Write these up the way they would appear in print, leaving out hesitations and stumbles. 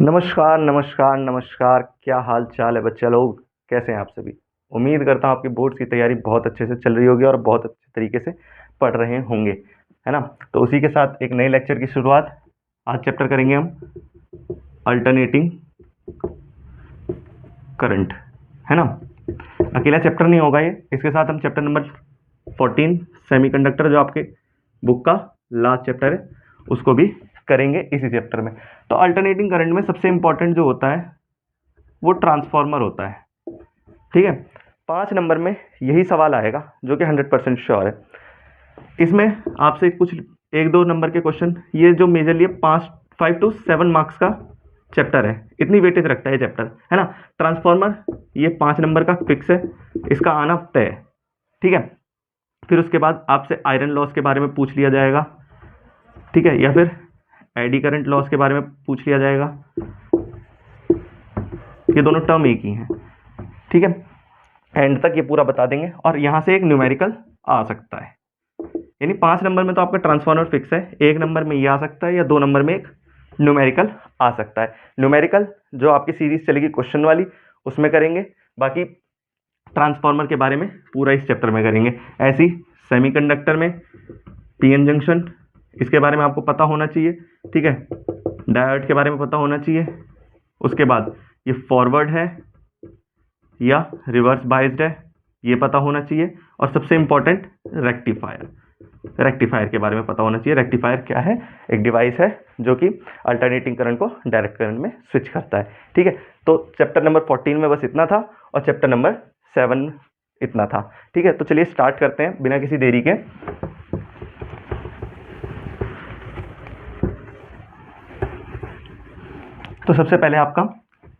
नमस्कार नमस्कार नमस्कार। क्या हाल चाल है बच्चे लोग, कैसे हैं आप सभी। उम्मीद करता हूँ आपकी बोर्ड्स की तैयारी बहुत अच्छे से चल रही होगी और बहुत अच्छे तरीके से पढ़ रहे होंगे, है ना। तो उसी के साथ एक नए लेक्चर की शुरुआत। आज चैप्टर करेंगे हम अल्टरनेटिंग करंट, है ना। अकेला चैप्टर नहीं होगा ये, इसके साथ हम चैप्टर नंबर 14 सेमीकंडक्टर, जो आपके बुक का लास्ट चैप्टर है, उसको भी करेंगे इसी चैप्टर में। तो अल्टरनेटिंग करंट में सबसे इंपॉर्टेंट जो होता है वो ट्रांसफार्मर होता है, ठीक है। 5 नंबर में यही सवाल आएगा जो कि 100% श्योर है। इसमें आपसे कुछ 1-2 नंबर के क्वेश्चन, ये जो मेजरली 5 to 7 मार्क्स का चैप्टर है, इतनी वेटेज रखता है चैप्टर, है ना। ट्रांसफार्मर ये 5 नंबर का फिक्स है, इसका आना तय है, ठीक है। फिर उसके बाद आपसे आयरन लॉस के बारे में पूछ लिया जाएगा, ठीक है, या फिर एडी करंट लॉस के बारे में पूछ लिया जाएगा। ये दोनों टर्म एक ही हैं, ठीक है। एंड तक ये पूरा बता देंगे और यहाँ से एक न्यूमेरिकल आ सकता है। यानी 5 नंबर में तो आपका ट्रांसफार्मर फिक्स है, 1 नंबर में ये आ सकता है या 2 नंबर में एक न्यूमेरिकल आ सकता है। न्यूमेरिकल जो आपकी सीरीज चलेगी क्वेश्चन वाली, उसमें करेंगे। बाकी ट्रांसफार्मर के बारे में पूरा इस चैप्टर में करेंगे। ऐसी सेमीकंडक्टर में पीएन जंक्शन, इसके बारे में आपको पता होना चाहिए, ठीक है। डायोड के बारे में पता होना चाहिए। उसके बाद ये फॉरवर्ड है या रिवर्स बाइस्ड है, ये पता होना चाहिए। और सबसे इंपॉर्टेंट रेक्टिफायर, रेक्टिफायर के बारे में पता होना चाहिए। रेक्टिफायर क्या है? एक डिवाइस है जो कि अल्टरनेटिंग करंट को डायरेक्ट करंट में स्विच करता है, ठीक है। तो चैप्टर नंबर 14 में बस इतना था और चैप्टर नंबर 7 इतना था, ठीक है। तो चलिए स्टार्ट करते हैं बिना किसी देरी के। तो सबसे पहले आपका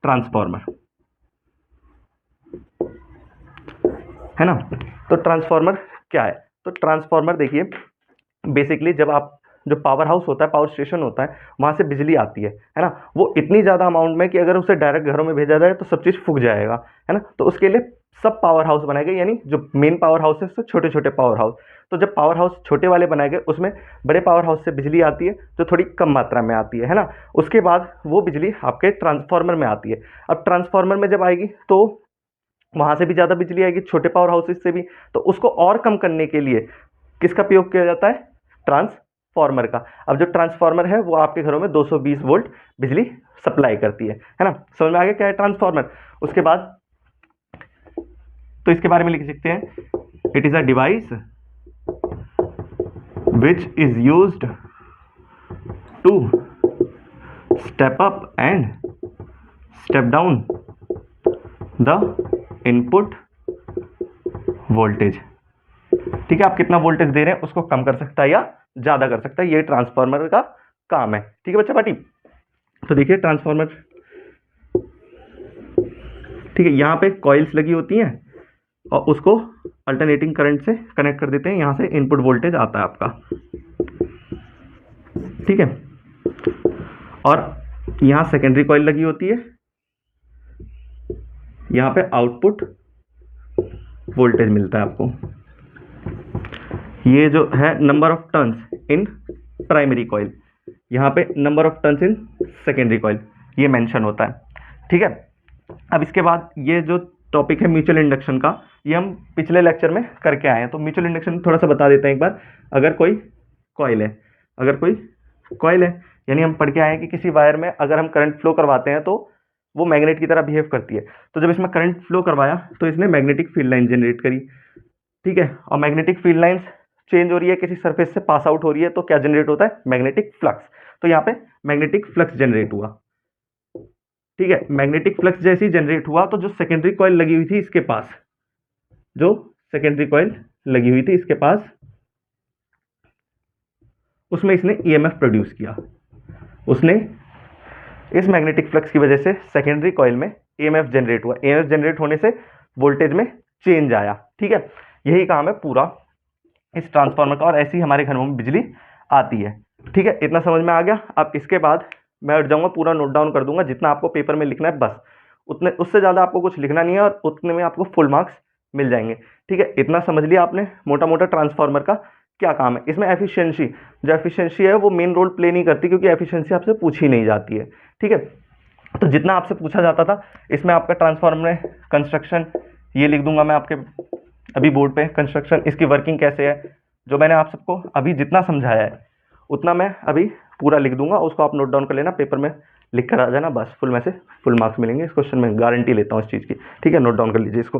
ट्रांसफार्मर, है ना। तो ट्रांसफार्मर क्या है? तो ट्रांसफार्मर देखिए, बेसिकली जब आप जो पावर हाउस होता है, पावर स्टेशन होता है, वहाँ से बिजली आती है ना। वो इतनी ज़्यादा अमाउंट में कि अगर उसे डायरेक्ट घरों में भेजा जाए तो सब चीज़ फूक जाएगा, है ना। तो उसके लिए सब पावर हाउस बनाए गए, यानी जो मेन पावर हाउस है उससे छोटे छोटे पावर हाउस। तो जब पावर हाउस छोटे वाले बनाए गए, उसमें बड़े पावर हाउस से बिजली आती है जो थोड़ी कम मात्रा में आती है ना। उसके बाद वो बिजली आपके ट्रांसफार्मर में आती है। अब ट्रांसफार्मर में जब आएगी तो वहाँ से भी ज़्यादा बिजली आएगी, छोटे पावर हाउसेस से भी। तो उसको और कम करने के लिए किसका प्रयोग किया जाता है? ट्रांसफार्मर का। अब जो ट्रांसफार्मर है वो आपके घरों में 220 वोल्ट बिजली सप्लाई करती है ना। समझ में आ गया क्या है ट्रांसफार्मर? उसके बाद तो इसके बारे में लिख सकते हैं, it is a device which is used to step up and step down the input voltage, ठीक है। आप कितना वोल्टेज दे रहे हैं उसको कम कर सकता है या ज्यादा कर सकता है, ये ट्रांसफार्मर का काम है, ठीक है बच्चा पार्टी। तो देखिए ट्रांसफार्मर, ठीक है, यहाँ पे कॉइल्स लगी होती हैं और उसको अल्टरनेटिंग करंट से कनेक्ट कर देते हैं, यहाँ से इनपुट वोल्टेज आता है आपका, ठीक है। और यहाँ सेकेंडरी कॉइल लगी होती है, यहाँ पे आउटपुट वोल्टेज मिलता है आपको। ये जो है number of turns in primary coil, यहाँ पे number of turns in secondary coil, ये मेंशन होता है, ठीक है। अब इसके बाद ये जो टॉपिक है म्यूचुअल इंडक्शन का, ये हम पिछले लेक्चर में करके आए हैं। तो म्यूचुअल इंडक्शन थोड़ा सा बता देते हैं एक बार। अगर कोई कॉइल है, अगर कोई कॉइल है, यानी हम पढ़ के आए हैं कि किसी वायर में अगर हम करंट फ्लो करवाते हैं तो वो मैग्नेट की तरह बिहेव करती है। तो जब इसमें करंट फ्लो करवाया तो इसने मैग्नेटिक फील्ड लाइन जनरेट करी, ठीक है। और मैग्नेटिक फील्ड लाइंस चेंज हो रही है, किसी सरफेस से पास आउट हो रही है, तो क्या जनरेट होता है? Magnetic flux. तो यहाँ पे मैग्नेटिक फ्लक्स जनरेट हुआ, ठीक है। मैग्नेटिक फ्लक्स जैसे ही जनरेट हुआ तो जो सेकेंडरी कॉइल लगी हुई थी इसके पास, जो सेकेंडरी कॉइल लगी हुई थी इसके पास, उसमें इसने ईएमएफ प्रोड्यूस किया। उसने इस मैग्नेटिक फ्लक्स की वजह से सेकेंडरी कॉइल में ईएमएफ जनरेट हुआ। ईएमएफ जनरेट होने से वोल्टेज में चेंज आया, ठीक है। यही काम है पूरा इस ट्रांसफार्मर का, और ऐसी ही हमारे घरों में बिजली आती है, ठीक है। इतना समझ में आ गया। अब इसके बाद मैं हट जाऊंगा, पूरा नोट डाउन कर दूंगा जितना आपको पेपर में लिखना है, बस उतने, उससे ज़्यादा आपको कुछ लिखना नहीं है और उतने में आपको फुल मार्क्स मिल जाएंगे, ठीक है। इतना समझ लिया आपने मोटा मोटा ट्रांसफार्मर का क्या काम है। इसमें एफिशिएंसी, जो एफिशिएंसी है वो मेन रोल प्ले नहीं करती, क्योंकि एफिशिएंसी आपसे पूछी नहीं जाती है, ठीक है। तो जितना आपसे पूछा जाता था इसमें आपका ट्रांसफार्मर में कंस्ट्रक्शन ये लिख दूंगा मैं आपके अभी बोर्ड पे, कंस्ट्रक्शन, इसकी वर्किंग कैसे है, जो मैंने आप सबको अभी जितना समझाया है उतना मैं अभी पूरा लिख दूंगा, उसको आप नोट डाउन कर लेना, पेपर में लिख कर आ जाना, बस फुल में से फुल मार्क्स मिलेंगे इस क्वेश्चन में, गारंटी लेता हूँ इस चीज़ की। ठीक है, नोट डाउन कर लीजिए इसको।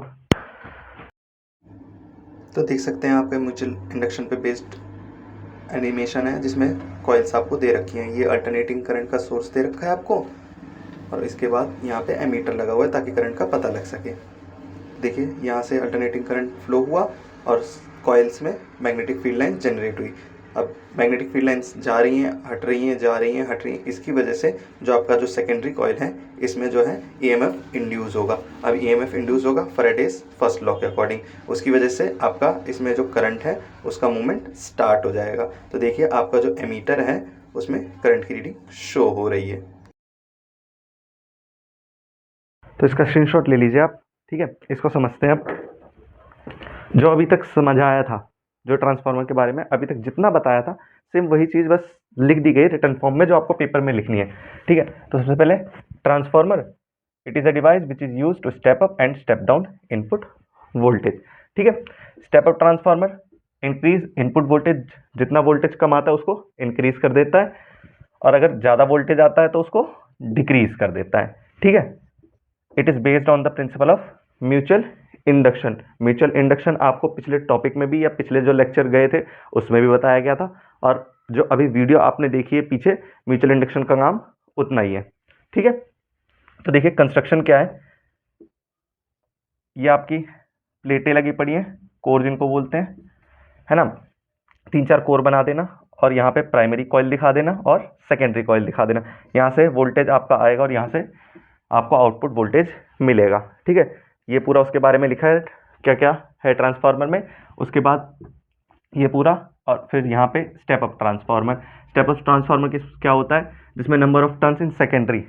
तो देख सकते हैं आपके म्यूचुअल इंडक्शन पे बेस्ड एनिमेशन है जिसमें कॉइल्स आपको दे रखी हैं, ये अल्टरनेटिंग करंट का सोर्स दे रखा है आपको, और इसके बाद यहाँ पे एमीटर लगा हुआ है ताकि करंट का पता लग सके। देखिए यहाँ से अल्टरनेटिंग करंट फ्लो हुआ और कॉइल्स में मैग्नेटिक फील्ड लाइन जनरेट हुई। अब मैग्नेटिक फील्ड लाइन्स जा रही हैं, हट रही हैं, जा रही हैं, हट रही हैं, इसकी वजह से जो आपका जो सेकेंडरी कॉइल है इसमें जो है ईएमएफ इंड्यूस होगा। अब ईएमएफ इंड्यूस होगा फैराडेज फर्स्ट लॉ के अकॉर्डिंग, उसकी वजह से आपका इसमें जो करंट है उसका मूवमेंट स्टार्ट हो जाएगा। तो देखिए आपका जो एमीटर है उसमें करंट की रीडिंग शो हो रही है। तो इसका स्क्रीनशॉट ले लीजिए आप। ठीक है, इसको समझते हैं अब। जो अभी तक समझ आया था, जो ट्रांसफार्मर के बारे में अभी तक जितना बताया था, सेम वही चीज़ बस लिख दी गई रिटर्न फॉर्म में जो आपको पेपर में लिखनी है। ठीक है, तो सबसे पहले transformer, it is a device which is use to step up and step down input voltage. ठीक है, step up transformer increase input voltage, जितना वोल्टेज कम आता है उसको इंक्रीज कर देता है, और अगर ज़्यादा वोल्टेज आता है तो उसको डिक्रीज कर देता है। ठीक है, it is based on the principle of mutual induction. Mutual induction आपको पिछले टॉपिक में भी या पिछले जो लेक्चर गए थे उसमें भी बताया गया था, और जो अभी वीडियो आपने देखी है पीछे, म्यूचुअल इंडक्शन का नाम उतना ही है। ठीक है, तो देखिए कंस्ट्रक्शन क्या है, ये आपकी प्लेटें लगी पड़ी हैं, कोर जिनको बोलते हैं, है ना, 3-4 कोर बना देना, और यहाँ पे प्राइमरी कॉइल दिखा देना और सेकेंडरी कॉइल दिखा देना। यहाँ से वोल्टेज आपका आएगा और यहाँ से आपको आउटपुट वोल्टेज मिलेगा। ठीक है, ये पूरा उसके बारे में लिखा है क्या क्या है ट्रांसफार्मर में। उसके बाद ये पूरा, और फिर यहाँ पे step up transformer. Step up transformer क्या होता है, जिसमें number of turns in secondary,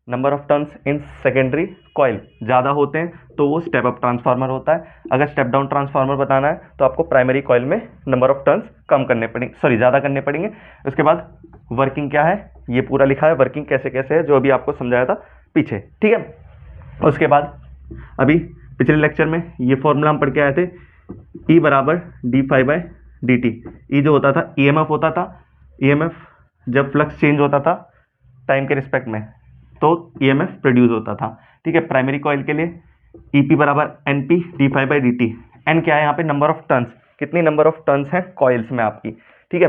number of turns in secondary coil ज़्यादा होते हैं तो वो स्टेप अप ट्रांसफार्मर होता है। अगर स्टेप डाउन ट्रांसफार्मर बताना है तो आपको प्राइमरी कॉइल में नंबर ऑफ टर्न्स कम करने पड़ेंगे, सॉरी ज़्यादा करने पड़ेंगे। उसके बाद वर्किंग क्या है ये पूरा लिखा है, वर्किंग कैसे कैसे है जो अभी आपको समझाया था पीछे। ठीक है, उसके बाद अभी पिछले लेक्चर में ये फॉर्मूला हम पढ़ के आए थे, E बराबर d∅dt। ई जो होता था ईएमएफ होता था, ईएमएफ जब फ्लक्स चेंज होता था टाइम के रिस्पेक्ट में तो ईएमएफ प्रोड्यूस होता था। ठीक है, प्राइमरी कॉइल के लिए ईपी बराबर एनपी d∅dt। एन क्या है यहाँ पे, नंबर ऑफ टर्न्स, कितनी नंबर ऑफ टर्न्स हैं कॉइल्स में आपकी। ठीक है,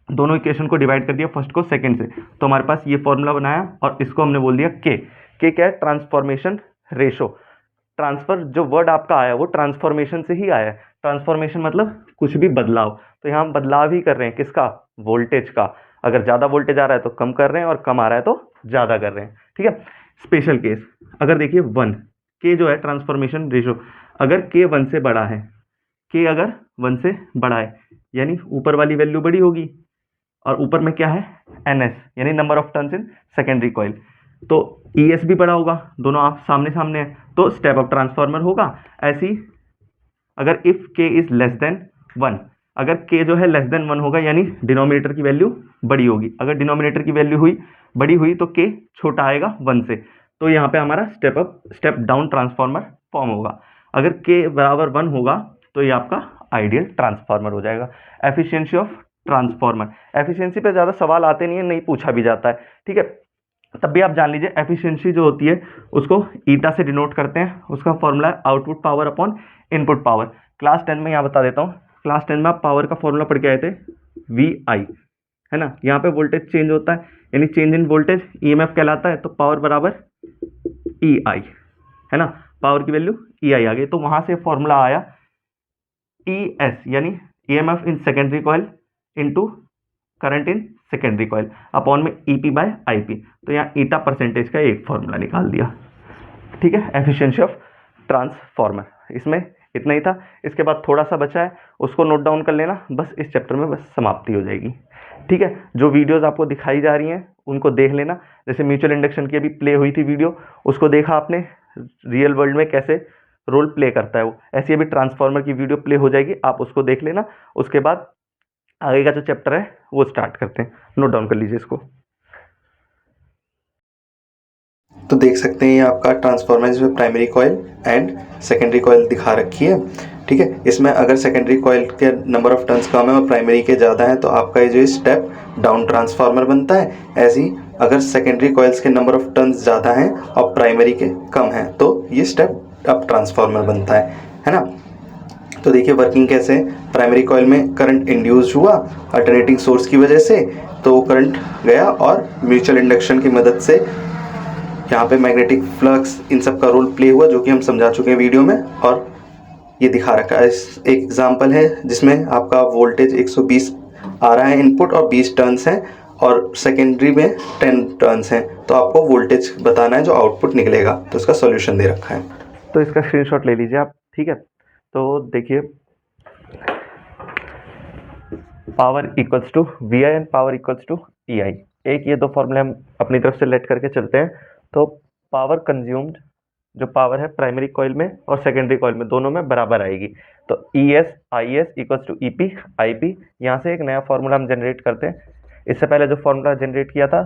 दोनों इक्वेशन को डिवाइड कर दिया फर्स्ट को सेकंड से, तो हमारे पास ये फॉर्मूला बनाया और इसको हमने बोल दिया के क्या है, ट्रांसफॉर्मेशन रेशो। ट्रांसफर जो वर्ड आपका आया वो ट्रांसफॉर्मेशन से ही आया है, ट्रांसफॉर्मेशन मतलब कुछ भी बदलाव, तो यहाँ हम बदलाव ही कर रहे हैं किसका, वोल्टेज का। अगर ज़्यादा वोल्टेज आ रहा है तो कम कर रहे हैं, और कम आ रहा है तो ज़्यादा कर रहे हैं। ठीक है, स्पेशल केस अगर देखिए 1 के जो है ट्रांसफॉर्मेशन रेशो, अगर के 1 से बड़ा है, के अगर 1 से बड़ा है यानी ऊपर वाली वैल्यू बड़ी होगी, और ऊपर में क्या है एनएस यानी number of turns in secondary coil, तो ईएस भी बड़ा होगा, दोनों आप सामने सामने हैं तो स्टेप अप ट्रांसफार्मर होगा। ऐसी अगर इफ के इज लेस देन 1, अगर के जो है लेस देन 1 होगा यानी डिनोमिनेटर की वैल्यू बड़ी होगी, अगर डिनोमिनेटर की वैल्यू बड़ी हुई तो के छोटा आएगा 1 से, तो यहाँ पे हमारा स्टेप डाउन ट्रांसफार्मर फॉर्म होगा। अगर के बराबर 1 होगा तो ये आपका आइडियल ट्रांसफार्मर हो जाएगा। एफिशिएंसी ऑफ ट्रांसफार्मर, एफिशिएंसी पे ज़्यादा सवाल आते नहीं है, नहीं पूछा भी जाता है। ठीक है, तब भी आप जान लीजिए एफिशिएंसी जो होती है उसको ईटा से डिनोट करते हैं, उसका फॉर्मूला है output power upon input power. Class 10 में यहाँ बता देता हूँ, क्लास 10 में आप पावर का फॉर्मूला पढ़ के आए थे VI, है ना, यहाँ पे वोल्टेज चेंज होता है यानी चेंज इन वोल्टेज EMF कहलाता है, तो पावर बराबर EI, है ना, पावर की वैल्यू EI आ गई, तो वहाँ से फॉर्मूला आया ES यानी EMF in secondary coil into current in secondary coil upon में EP/IP, तो यहाँ ईटा परसेंटेज का एक फॉर्मूला निकाल दिया। ठीक है, एफिशिएंसी ऑफ ट्रांसफार्मर इसमें इतना ही था। इसके बाद थोड़ा सा बचा है उसको नोट डाउन कर लेना, बस इस चैप्टर में बस समाप्ति हो जाएगी। ठीक है, जो वीडियोस आपको दिखाई जा रही हैं उनको देख लेना, जैसे म्यूचुअल इंडक्शन की अभी प्ले हुई थी वीडियो, उसको देखा आपने, रियल वर्ल्ड में कैसे रोल प्ले करता है वो, ऐसी अभी ट्रांसफार्मर की वीडियो प्ले हो जाएगी, आप उसको देख लेना। उसके बाद आगे का जो चैप्टर है वो स्टार्ट करते हैं, नोट डाउन कर लीजिए इसको। तो देख सकते हैं ये आपका ट्रांसफार्मर जिसमें primary coil and secondary coil दिखा रखी है। ठीक है, इसमें अगर सेकेंडरी कॉइल के नंबर ऑफ टर्न्स कम है और प्राइमरी के ज़्यादा हैं तो आपका ये जो स्टेप डाउन ट्रांसफार्मर बनता है। ऐसे ही अगर सेकेंडरी कॉइल्स के नंबर ऑफ टर्न्स ज़्यादा हैं और प्राइमरी के कम हैं तो ये स्टेप अप ट्रांसफार्मर बनता है ना। तो देखिए वर्किंग कैसे है। प्राइमरी कॉइल में करंट इंड्यूस हुआ अल्टरनेटिंग सोर्स की वजह से, तो करंट गया और म्यूचुअल इंडक्शन की मदद से यहाँ पे मैग्नेटिक फ्लक्स इन सब का रोल प्ले हुआ, जो कि हम समझा चुके हैं वीडियो में। और ये दिखा रखा है, एक एग्जांपल है जिसमें आपका वोल्टेज 120 आ रहा है इनपुट और 20 टर्न्स हैं और सेकेंडरी में 10 टर्न्स हैं, तो आपको वोल्टेज बताना है जो आउटपुट निकलेगा। तो इसका सॉल्यूशन दे रखा है, तो इसका स्क्रीनशॉट ले लीजिए आप। ठीक है, तो देखिए power equals to V I and power equals to E I. एक ये दो फॉर्मूले हम अपनी तरफ से लेट करके चलते हैं। तो पावर कंज्यूम्ड जो पावर है प्राइमरी कॉइल में और सेकेंडरी कॉइल में दोनों में बराबर आएगी। तो E S I S equals to E P I P. यहाँ से एक नया फॉर्मूला हम जनरेट करते हैं। इससे पहले जो फॉर्मूला जनरेट किया था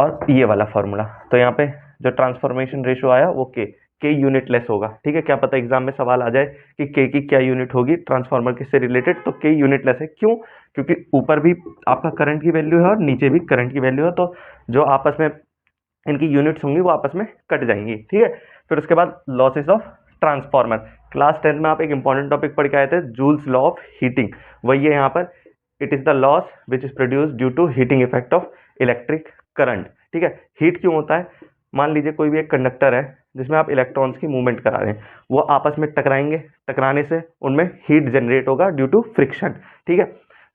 और ये वाला फॉर्मूला, तो यहाँ पे जो ट्रांसफॉर्मेशन रेशियो आया वो के यूनिट लेस होगा। ठीक है, क्या पता एग्जाम में सवाल आ जाए कि के की क्या यूनिट होगी ट्रांसफार्मर किससे रिलेटेड, तो के यूनिट लेस है। क्यों? क्योंकि ऊपर भी आपका करंट की वैल्यू है और नीचे भी करंट की वैल्यू है, तो जो आपस में इनकी यूनिट्स होंगी वो आपस में कट जाएंगी। ठीक है, फिर उसके बाद लॉसेस ऑफ ट्रांसफार्मर। क्लास 10 में आप एक इंपॉर्टेंट टॉपिक पढ़ के आए थे, जूल्स लॉ ऑफ हीटिंग। वही है यहाँ पर, it is the loss which is produced due to heating effect of electric current. ठीक है, हीट क्यों होता है? मान लीजिए कोई भी एक कंडक्टर है जिसमें आप इलेक्ट्रॉन्स की मूवमेंट करा रहे हैं, वो आपस में टकराएंगे, टकराने से उनमें हीट जनरेट होगा ड्यू टू फ्रिक्शन। ठीक है,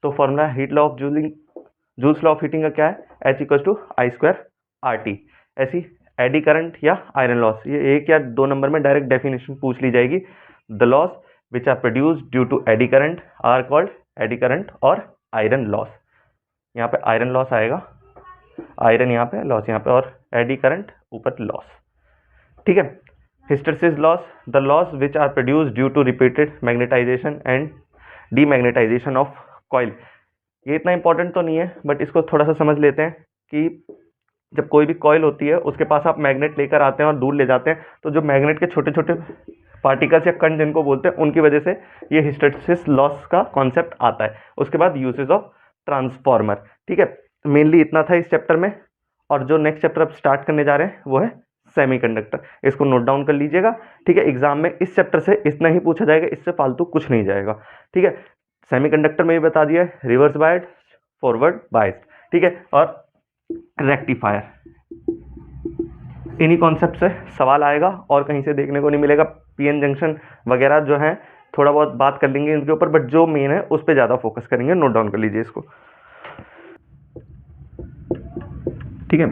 तो formula heat law of Joule's law of heating का क्या है? H equal to I square R T. ऐसी एडी करंट या आयरन लॉस, ये एक या दो नंबर में डायरेक्ट डेफिनेशन पूछ ली जाएगी। The loss which are produced due to eddy current are called eddy current और आयरन लॉस। यहाँ पे आयरन लॉस आएगा, आयरन यहाँ पे, लॉस यहाँ पे, और एडी करंट ऊपर लॉस। ठीक है, hysteresis loss, the loss which are produced due to repeated magnetization and demagnetization of coil. ये इतना इंपॉर्टेंट तो नहीं है, बट इसको थोड़ा सा समझ लेते हैं कि जब कोई भी कॉइल होती है उसके पास आप मैग्नेट लेकर आते हैं और दूर ले जाते हैं, तो जो मैग्नेट के छोटे छोटे पार्टिकल्स या कण जिनको बोलते हैं, उनकी वजह से ये हिस्टैरिसीस लॉस का कॉन्सेप्ट आता है। उसके बाद यूसेज ऑफ ट्रांसफार्मर। ठीक है, मेनली इतना था इस चैप्टर में। और जो नेक्स्ट चैप्टर अब स्टार्ट करने जा रहे हैं वो है सेमीकंडक्टर। इसको नोट डाउन कर लीजिएगा। ठीक है, एग्जाम में इस चैप्टर से इतना ही पूछा जाएगा, इससे फालतू कुछ नहीं जाएगा। ठीक है, सेमीकंडक्टर में भी बता दिया है, रिवर्स बायस्ड, फॉरवर्ड बायस्ड। ठीक है, और रेक्टिफायर, इन्हीं कॉन्सेप्ट से सवाल आएगा और कहीं से देखने को नहीं मिलेगा। पीएन जंक्शन वगैरह जो है थोड़ा बहुत बात कर लेंगे इनके ऊपर, बट जो मेन है उस पर ज़्यादा फोकस करेंगे। नोट डाउन कर लीजिए इसको। ठीक है,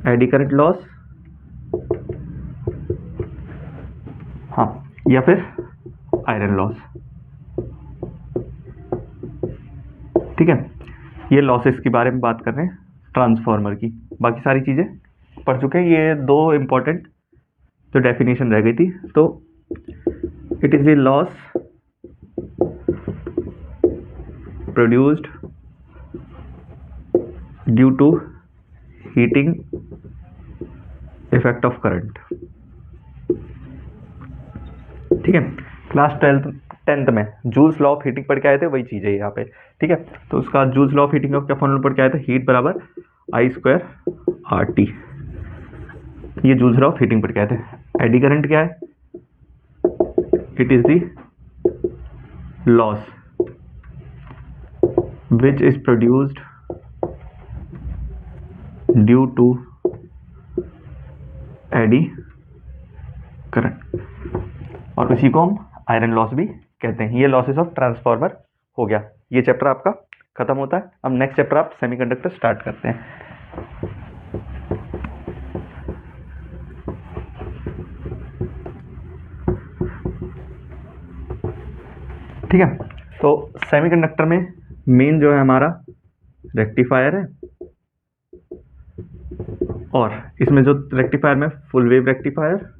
एडी करंट लॉस, हाँ, या फिर आयरन लॉस। ठीक है, ये लॉसेस के बारे में बात कर रहे हैं ट्रांसफार्मर की। बाकी सारी चीज़ें पढ़ चुके हैं। ये दो इंपॉर्टेंट जो डेफिनेशन रह गई थी, तो it is the loss produced due to heating effect of current. ठीक है, क्लास 10th में जूल्स लॉ ऑफ हीटिंग पढ़ के आए थे, वही चीज़ है यहाँ पे। ठीक है, तो उसका जूल्स लॉ ऑफ हीटिंग का क्या फॉर्मूला पढ़ के आए थे? हीट बराबर आई स्क्वायर आर टी। ये जूल्स लॉ ऑफ हीटिंग पढ़ के आए थे। एडी करंट क्या है? It is the loss which is produced due to eddy current, और उसी को हम आयरन लॉस भी कहते हैं। ये लॉसेस ऑफ ट्रांसफार्मर हो गया। ये चैप्टर आपका खत्म होता है। अब नेक्स्ट चैप्टर आप सेमीकंडक्टर स्टार्ट करते हैं। ठीक है, तो सेमीकंडक्टर में मेन जो है हमारा रेक्टिफायर है, और इसमें जो रेक्टिफायर में full wave rectifier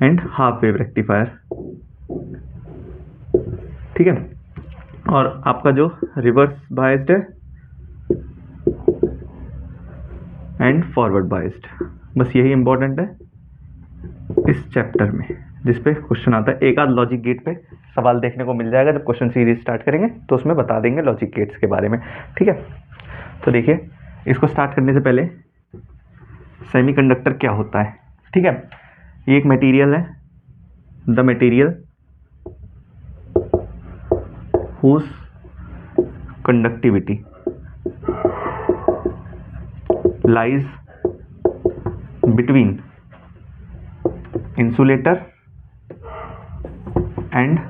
and half wave rectifier. ठीक है, और आपका जो रिवर्स बायस्ड है एंड फॉरवर्ड बाइस्ड। बस यही इंपॉर्टेंट है इस चैप्टर में, जिस पे क्वेश्चन आता है। एक आध लॉजिक गेट पे सवाल देखने को मिल जाएगा जब क्वेश्चन सीरीज स्टार्ट करेंगे, तो उसमें बता देंगे लॉजिक गेट्स के बारे में, ठीक है। तो देखिए, इसको स्टार्ट करने से पहले सेमीकंडक्टर क्या होता है, ठीक है। ये एक मटेरियल है, the material whose conductivity lies between insulator and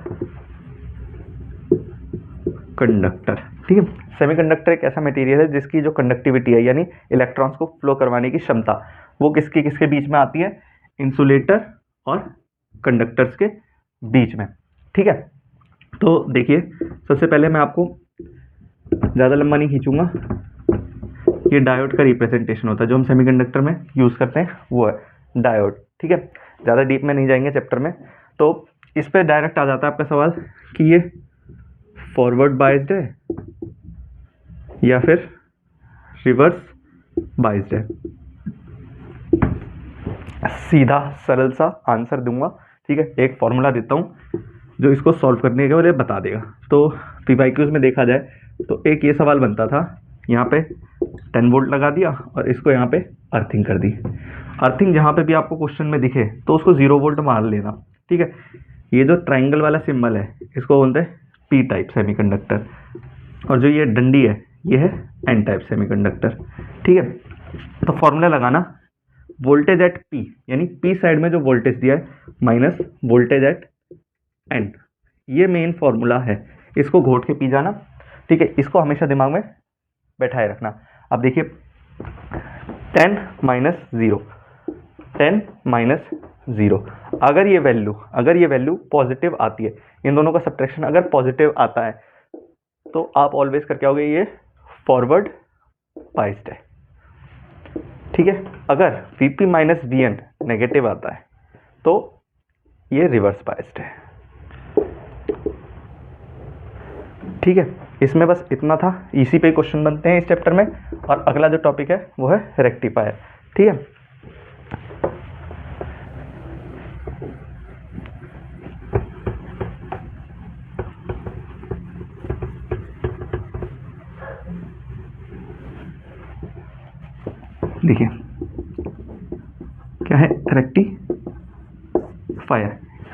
conductor, ठीक है। सेमीकंडक्टर एक ऐसा मटेरियल है जिसकी जो कंडक्टिविटी है, यानी इलेक्ट्रॉन्स को फ्लो करवाने की क्षमता, वो किसके किसके बीच में आती है, इंसुलेटर और कंडक्टर्स के बीच में, ठीक है। तो देखिए, सबसे पहले मैं आपको ज़्यादा लंबा नहीं खींचूंगा, ये डायोड का रिप्रेजेंटेशन होता है जो हम सेमीकंडक्टर में यूज़ करते हैं, वो है डायोड, ठीक है। ज़्यादा डीप में नहीं जाएंगे चैप्टर में। तो इस पे डायरेक्ट आ जाता है आपका सवाल कि ये फॉरवर्ड बाइस्ड है या फिर रिवर्स बाइस्ड है। सीधा सरल सा आंसर दूंगा, ठीक है। एक फॉर्मूला देता हूँ जो इसको सॉल्व करने के लिए बता देगा। तो PYQs में देखा जाए तो एक ये सवाल बनता था, यहाँ पे 10 वोल्ट लगा दिया और इसको यहाँ पे अर्थिंग कर दी। अर्थिंग जहाँ पे भी आपको क्वेश्चन में दिखे तो उसको 0 वोल्ट मान लेना, ठीक है। ये जो ट्राइंगल वाला सिंबल है इसको बोलते हैं P टाइप सेमीकंडक्टर, और जो ये डंडी है ये है N टाइप सेमीकंडक्टर, ठीक है। तो फॉर्मूला लगाना, वोल्टेज एट P, यानी P साइड में जो वोल्टेज दिया है माइनस वोल्टेज एट N, ये मेन फॉर्मूला है। इसको घोट के पी जाना, ठीक है। इसको हमेशा दिमाग में बैठाए रखना। अब देखिए 10 माइनस 0, 10 माइनस 0, अगर ये वैल्यू पॉजिटिव आती है, इन दोनों का सब्ट्रैक्शन अगर पॉजिटिव आता है तो आप ऑलवेज करके आओगे ये फॉरवर्ड बाइस्ड है, ठीक है। अगर Vp माइनस Vn नेगेटिव आता है तो ये रिवर्स बाइस्ड है, ठीक है। इसमें बस इतना था, इसी पे क्वेश्चन बनते हैं इस चैप्टर में। और अगला जो टॉपिक है वो है रेक्टिफायर, ठीक है। देखिए क्या है रेक्टिफायर,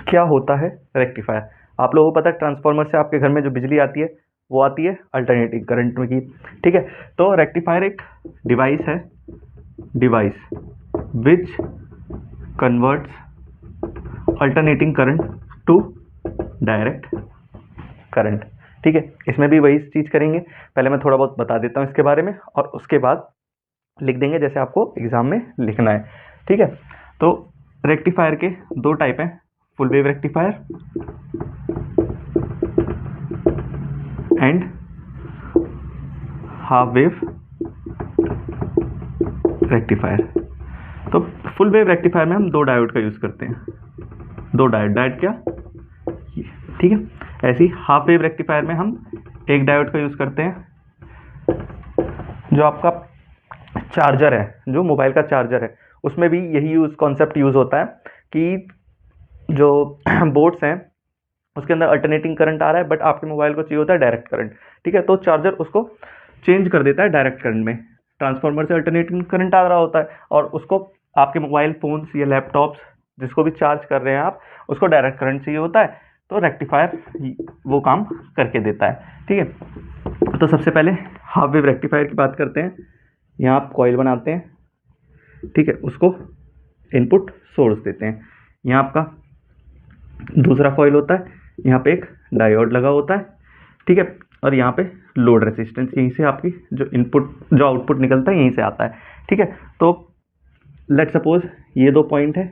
क्या होता है रेक्टिफायर। आप लोगों को पता है ट्रांसफार्मर से आपके घर में जो बिजली आती है वो आती है अल्टरनेटिंग करंट में की, ठीक है। तो रेक्टिफायर एक डिवाइस है, device which converts alternating current to direct current, ठीक है। इसमें भी वही चीज़ करेंगे, पहले मैं थोड़ा बहुत बता देता हूँ इसके बारे में और उसके बाद लिख देंगे जैसे आपको एग्जाम में लिखना है, ठीक है। तो रेक्टिफायर के दो टाइप हैं, full wave rectifier and half wave rectifier. तो फुल वेव रेक्टिफायर में हम दो डायोड का यूज करते हैं, दो डायोड क्या, ठीक है। ऐसे ही हाफ वेव रेक्टिफायर में हम एक डायोड का यूज करते हैं। जो आपका चार्जर है, जो मोबाइल का चार्जर है, उसमें भी यही कॉन्सेप्ट यूज होता है कि जो बोर्ड्स हैं उसके अंदर अल्टरनेटिंग करंट आ रहा है, बट आपके मोबाइल को चाहिए होता है डायरेक्ट करंट, ठीक है। तो चार्जर उसको चेंज कर देता है डायरेक्ट करंट में। ट्रांसफार्मर से अल्टरनेटिंग करंट आ रहा होता है और उसको आपके मोबाइल फोन्स या लैपटॉप्स जिसको भी चार्ज कर रहे हैं आप, उसको डायरेक्ट करंट चाहिए होता है, तो रेक्टिफायर वो काम करके देता है, ठीक है। तो सबसे पहले हाफ वेव रेक्टिफायर की बात करते हैं। यहाँ आप कॉइल बनाते हैं, ठीक है, उसको इनपुट सोर्स देते हैं। यहाँ आपका दूसरा कॉइल होता है, यहाँ पे एक डायोड लगा होता है, ठीक है। और यहाँ पे लोड रेजिस्टेंस, यहीं से आपकी जो आउटपुट निकलता है यहीं से आता है, ठीक है। तो लेट सपोज ये दो पॉइंट है,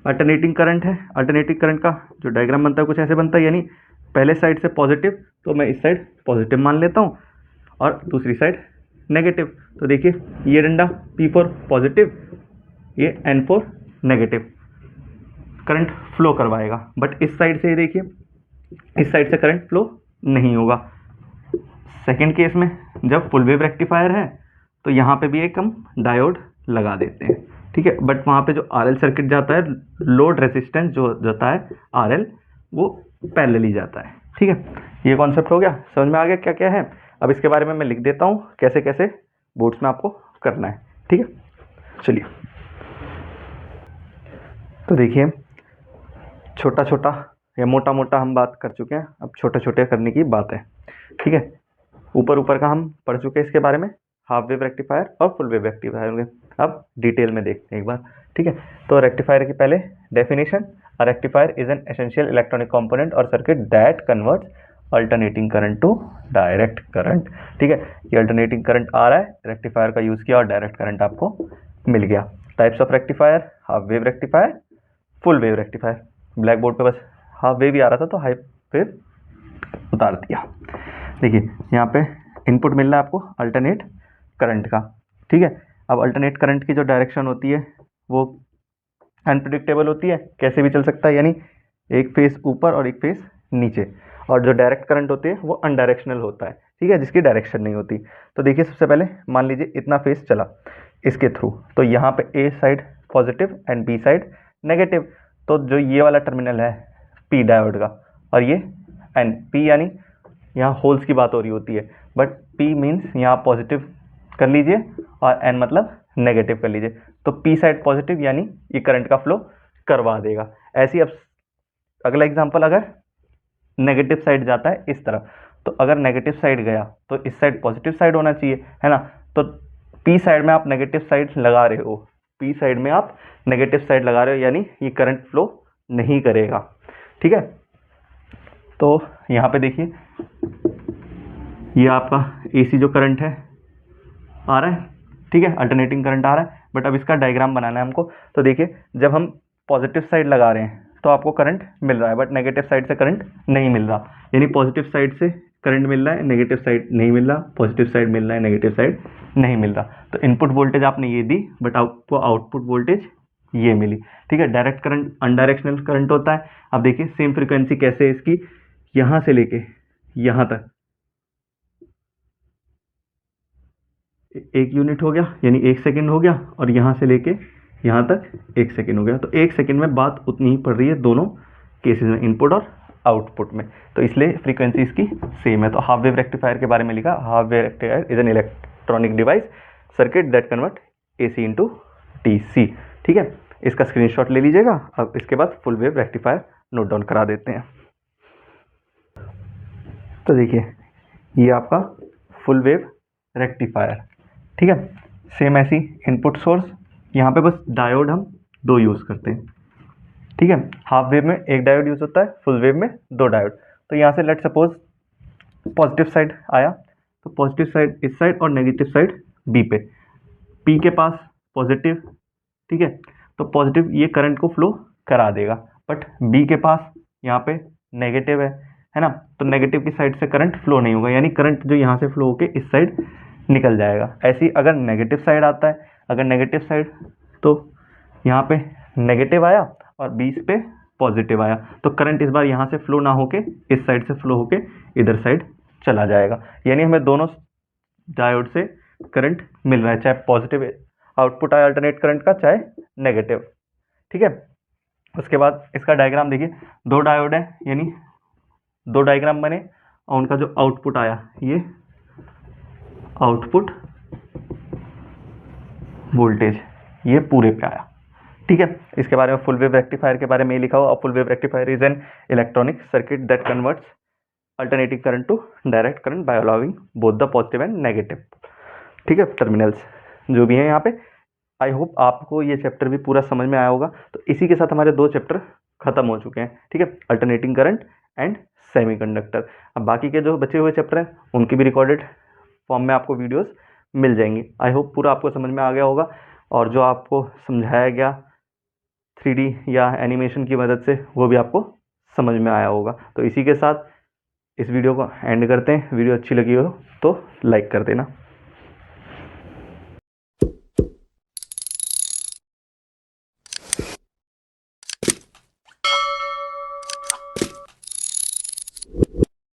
अल्टरनेटिंग करंट है। अल्टरनेटिंग करंट का जो डायग्राम बनता है कुछ ऐसे बनता है, यानी पहले साइड से पॉजिटिव, तो मैं इस साइड पॉजिटिव मान लेता हूँ और दूसरी साइड नेगेटिव। तो देखिए ये डंडा P4 पॉजिटिव, ये N4 नेगेटिव, करंट फ्लो करवाएगा। बट इस साइड से देखिए, इस साइड से करंट फ्लो नहीं होगा। सेकेंड केस में जब फुल वेव रेक्टिफायर है तो यहाँ पे भी एक हम डायोड लगा देते हैं, ठीक है। बट वहाँ पे जो RL सर्किट जाता है, लोड रेजिस्टेंस जो जाता है RL, वो पैरेलली जाता है, ठीक है। ये कॉन्सेप्ट हो गया, समझ में आ गया क्या क्या है। अब इसके बारे में मैं लिख देता हूँ कैसे कैसे बोर्ड्स में आपको करना है, ठीक है। चलिए, तो देखिए, छोटा छोटा या मोटा मोटा हम बात कर चुके हैं, अब छोटे छोटे करने की बात है, ठीक है। ऊपर ऊपर का हम पढ़ चुके हैं इसके बारे में, हाफ वेव रेक्टिफायर और फुल वेव रेक्टिफायर। अब डिटेल में देखते हैं एक बार, ठीक है। तो रेक्टिफायर की पहले definition, a rectifier is an essential electronic component और circuit that converts alternating current to direct current, ठीक है। ये अल्टरनेटिंग करंट आ रहा है, रेक्टिफायर का यूज किया और डायरेक्ट करंट आपको मिल गया। Types of rectifier, half wave rectifier, full wave rectifier. Black board पे बस हाफ वेव ही आ रहा था तो हाफ वेव उतार दिया। देखिए, यहाँ पे इनपुट मिल रहा है आपको अल्टरनेट करंट का, ठीक है। अब अल्टरनेट करंट की जो डायरेक्शन होती है वो अनप्रिडिक्टेबल होती है, कैसे भी चल सकता है, यानी एक फेस ऊपर और एक फेस नीचे। और जो डायरेक्ट करंट होती है वो अनडायरेक्शनल होता है, ठीक है, जिसकी डायरेक्शन नहीं होती। तो देखिए, सबसे पहले मान लीजिए इतना फेस चला इसके थ्रू, तो यहाँ पे A side positive and B side negative. तो जो ये वाला टर्मिनल है पी डायोड का, और ये एन, पी यानी यहाँ होल्स की बात हो रही होती है, बट पी मीन्स यहाँ पॉजिटिव कर लीजिए और एन मतलब नेगेटिव कर लीजिए। तो पी साइड पॉजिटिव यानी ये करंट का फ्लो करवा देगा। ऐसे ही अब अगला एग्जांपल, अगर नेगेटिव साइड जाता है इस तरफ, तो अगर नेगेटिव साइड गया तो इस साइड पॉजिटिव साइड होना चाहिए, है ना। तो पी साइड में आप नेगेटिव साइड लगा रहे हो, पी साइड में आप नेगेटिव साइड लगा रहे हो, यानी ये करंट फ्लो नहीं करेगा, ठीक है। तो यहाँ पे देखिए, ये आपका AC जो करंट है आ रहा है, ठीक है, अल्टरनेटिंग करंट आ रहा है। बट अब इसका डायग्राम बनाना है हमको। तो देखिए, जब हम पॉजिटिव साइड लगा रहे हैं तो आपको करंट मिल रहा है, बट नेगेटिव साइड से करंट नहीं मिल रहा, यानी पॉजिटिव साइड से करंट मिल रहा है, नेगेटिव साइड नहीं मिल रहा, पॉजिटिव साइड मिल रहा है, नेगेटिव साइड नहीं मिल रहा। तो इनपुट वोल्टेज आपने ये दी, बट आपको आउटपुट वोल्टेज ये मिली, ठीक है। डायरेक्ट करंट अनडायरेक्शनल करंट होता है। अब देखिए, सेम फ्रीक्वेंसी कैसे है इसकी, यहाँ से लेके यहाँ तक 1 यूनिट हो गया, यानी 1 सेकेंड हो गया, और यहाँ से लेके यहाँ तक 1 सेकेंड हो गया। तो 1 सेकेंड में बात उतनी ही पड़ रही है दोनों केसेस में, इनपुट और आउटपुट में। तो इसलिए फ्रीक्वेंसी इसकी सेम है। तो हाफ वेव रेक्टिफायर के बारे में लिखा, half wave rectifier is an electronic device circuit that convert AC into DC, ठीक है। इसका स्क्रीनशॉट ले लीजिएगा। अब इसके बाद full wave rectifier note down करा देते हैं। तो देखिए, ये आपका फुल वेव रेक्टिफायर, ठीक है। सेम ऐसी इनपुट सोर्स, यहाँ पे बस डायोड हम 2 यूज़ करते हैं, ठीक है। हाफ वेव में 1 डायोड यूज़ होता है, फुल वेव में 2 डायोड। तो यहाँ से लेट सपोज पॉजिटिव साइड आया, तो पॉजिटिव साइड इस साइड और नेगेटिव साइड बी पे, पी के पास पॉजिटिव, ठीक है, तो पॉजिटिव ये करंट को फ्लो करा देगा। बट बी के पास यहाँ पे नेगेटिव है ना, तो नेगेटिव की साइड से करंट फ्लो नहीं होगा, यानी करंट जो यहाँ से फ्लो होके इस साइड निकल जाएगा। ऐसे ही अगर नेगेटिव साइड आता है, अगर नेगेटिव साइड, तो यहाँ पे नेगेटिव आया और बीच पे पॉजिटिव आया, तो करंट इस बार यहाँ से फ्लो ना होके इस साइड से फ्लो होके इधर साइड चला जाएगा। यानी हमें दोनों डायोड से करंट मिल रहा है, चाहे पॉजिटिव आउटपुट आया अल्टरनेट करंट का, चाहे नेगेटिव, ठीक है। उसके बाद इसका डायग्राम देखिए, 2 डायोड है, यानी 2 डायग्राम बने, और उनका जो आउटपुट आया, ये आउटपुट वोल्टेज ये पूरे पे आया, ठीक है। इसके बारे में फुल वेव रेक्टिफायर के बारे में ये लिखा हुआ, full wave rectifier is an electronic circuit that converts alternating current to direct current by allowing both the positive and negative, ठीक है, टर्मिनल्स जो भी हैं यहाँ पे। आई होप आपको ये चैप्टर भी पूरा समझ में आया होगा। तो इसी के साथ हमारे 2 चैप्टर खत्म हो चुके हैं, ठीक है, अल्टरनेटिंग करंट एंड सेमीकंडक्टर। अब बाकी के जो बचे हुए चैप्टर हैं उनकी भी रिकॉर्डेड फॉर्म में आपको वीडियोस मिल जाएंगी। आई होप पूरा आपको समझ में आ गया होगा, और जो आपको समझाया गया 3D या एनिमेशन की मदद से वो भी आपको समझ में आया होगा। तो इसी के साथ इस वीडियो को एंड करते हैं। वीडियो अच्छी लगी हो तो लाइक कर देना।